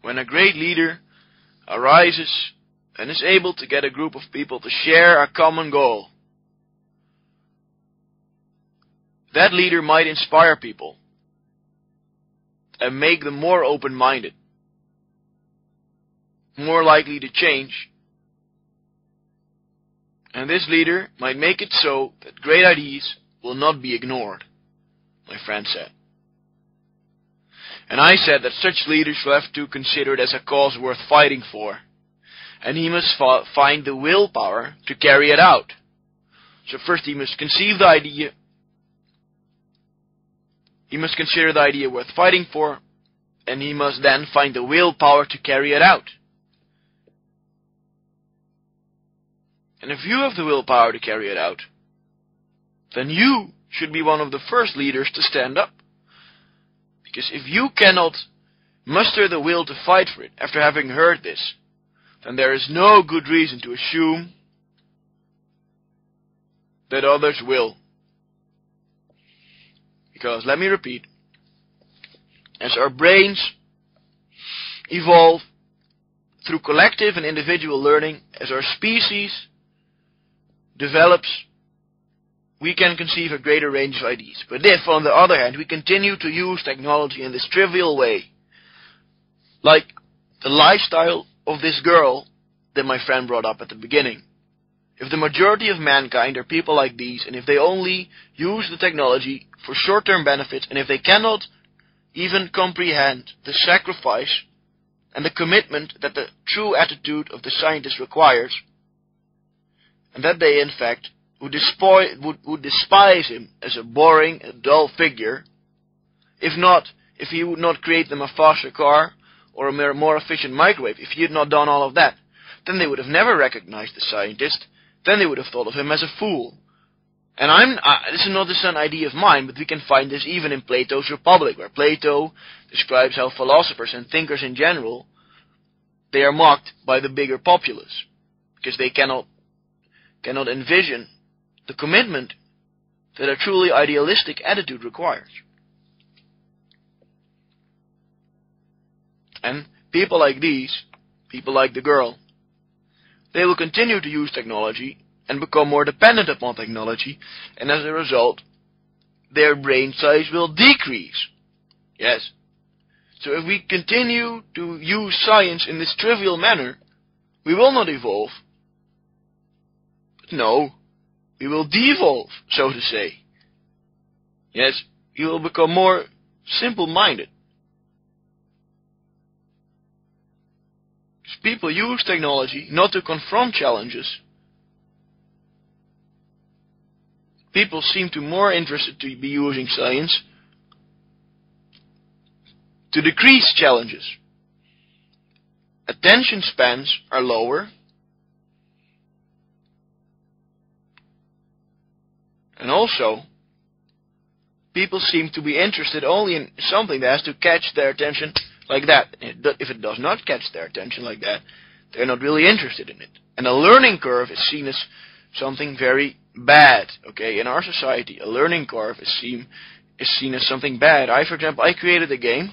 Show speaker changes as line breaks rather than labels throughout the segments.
when a great leader arises and is able to get a group of people to share a common goal. That leader might inspire people and make them more open-minded, more likely to change. And this leader might make it so that great ideas will not be ignored, my friend said. And I said that such leaders will have to consider it as a cause worth fighting for, and he must find the willpower to carry it out. So first he must conceive the idea, he must consider the idea worth fighting for, and he must then find the willpower to carry it out. And if you have the willpower to carry it out, then you should be one of the first leaders to stand up. Because if you cannot muster the will to fight for it after having heard this, then there is no good reason to assume that others will. Because, let me repeat, as our brains evolve through collective and individual learning, as our species develops, we can conceive a greater range of ideas. But if, on the other hand, we continue to use technology in this trivial way, like the lifestyle of this girl that my friend brought up at the beginning, if the majority of mankind are people like these, and if they only use the technology for short-term benefits, and if they cannot even comprehend the sacrifice and the commitment that the true attitude of the scientist requires, and that they, in fact, would despise him as a boring, a dull figure, if he would not create them a faster car or a more efficient microwave, if he had not done all of that, then they would have never recognized the scientist. Then they would have thought of him as a fool. And this is not just an idea of mine, but we can find this even in Plato's Republic, where Plato describes how philosophers and thinkers in general, they are mocked by the bigger populace, because they cannot envision the commitment that a truly idealistic attitude requires. And people like these, people like the girl, they will continue to use technology and become more dependent upon technology, and as a result, their brain size will decrease. Yes. So if we continue to use science in this trivial manner, we will not evolve. No, we will devolve, so to say. Yes, we will become more simple-minded. People use technology not to confront challenges. People seem to be more interested to be using science to decrease challenges. Attention spans are lower. And also, people seem to be interested only in something that has to catch their attention like that. If it does not catch their attention like that, they're not really interested in it. And a learning curve is seen as something very bad. Okay, in our society, a learning curve is seen as something bad. For example, I created a game,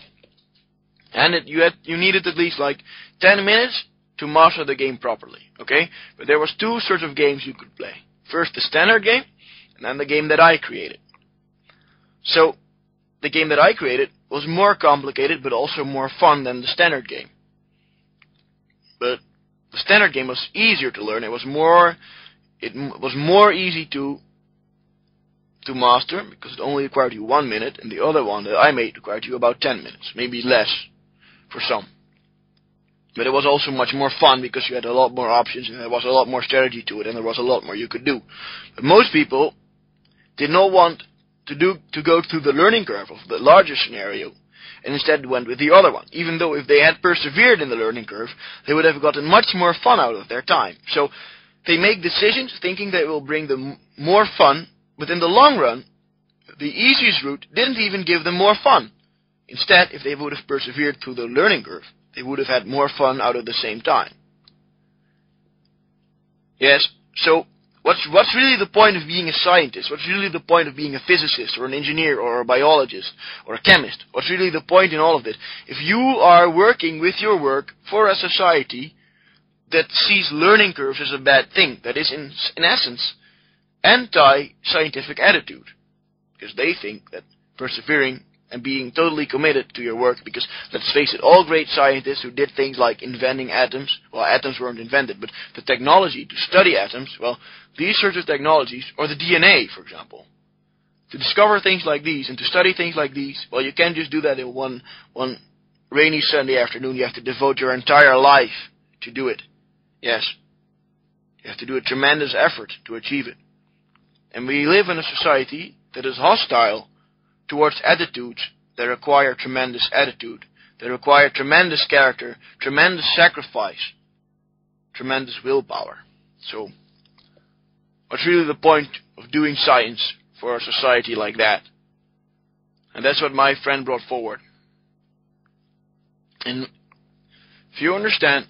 and you needed at least like 10 minutes to master the game properly. Okay, but there was two sorts of games you could play. First, the standard game, and then the game that I created. So, the game that I created was more complicated, but also more fun than the standard game. But the standard game was easier to learn. It was more easy to master, because it only required you 1 minute, and the other one that I made required you about 10 minutes, maybe less for some. But it was also much more fun, because you had a lot more options, and there was a lot more strategy to it, and there was a lot more you could do. But most people did not want to go through the learning curve of the larger scenario, and instead went with the other one. Even though if they had persevered in the learning curve, they would have gotten much more fun out of their time. So they make decisions thinking that it will bring them more fun, but in the long run, the easiest route didn't even give them more fun. Instead, if they would have persevered through the learning curve, they would have had more fun out of the same time. Yes, so What's really the point of being a scientist? What's really the point of being a physicist or an engineer or a biologist or a chemist? What's really the point in all of it? If you are working with your work for a society that sees learning curves as a bad thing, that is in essence anti-scientific attitude, because they think that persevering and being totally committed to your work, because let's face it, all great scientists who did things like inventing atoms, well, atoms weren't invented, but the technology to study atoms, well, these sorts of technologies, or the DNA, for example, to discover things like these and to study things like these, well, you can't just do that in one rainy Sunday afternoon. You have to devote your entire life to do it. Yes. You have to do a tremendous effort to achieve it. And we live in a society that is hostile towards attitudes that require tremendous attitude, that require tremendous character, tremendous sacrifice, tremendous willpower. So, what's really the point of doing science for a society like that? And that's what my friend brought forward. And if you understand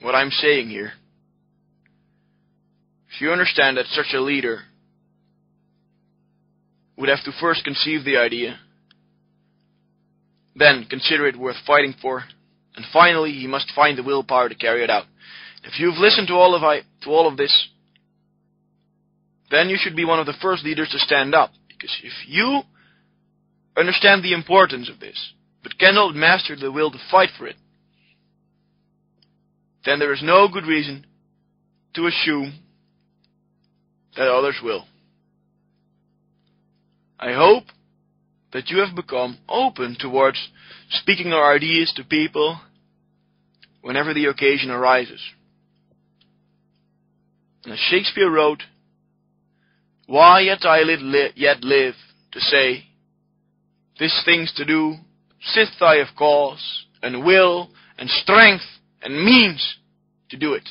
what I'm saying here, if you understand that such a leader would have to first conceive the idea, then consider it worth fighting for, and finally he must find the willpower to carry it out. If you've listened to all of this, then you should be one of the first leaders to stand up, because if you understand the importance of this, but cannot master the will to fight for it, then there is no good reason to assume that others will. I hope that you have become open towards speaking our ideas to people whenever the occasion arises. And as Shakespeare wrote, "Why yet I yet live to say, this thing's to do, sith I have cause, and will, and strength, and means to do it."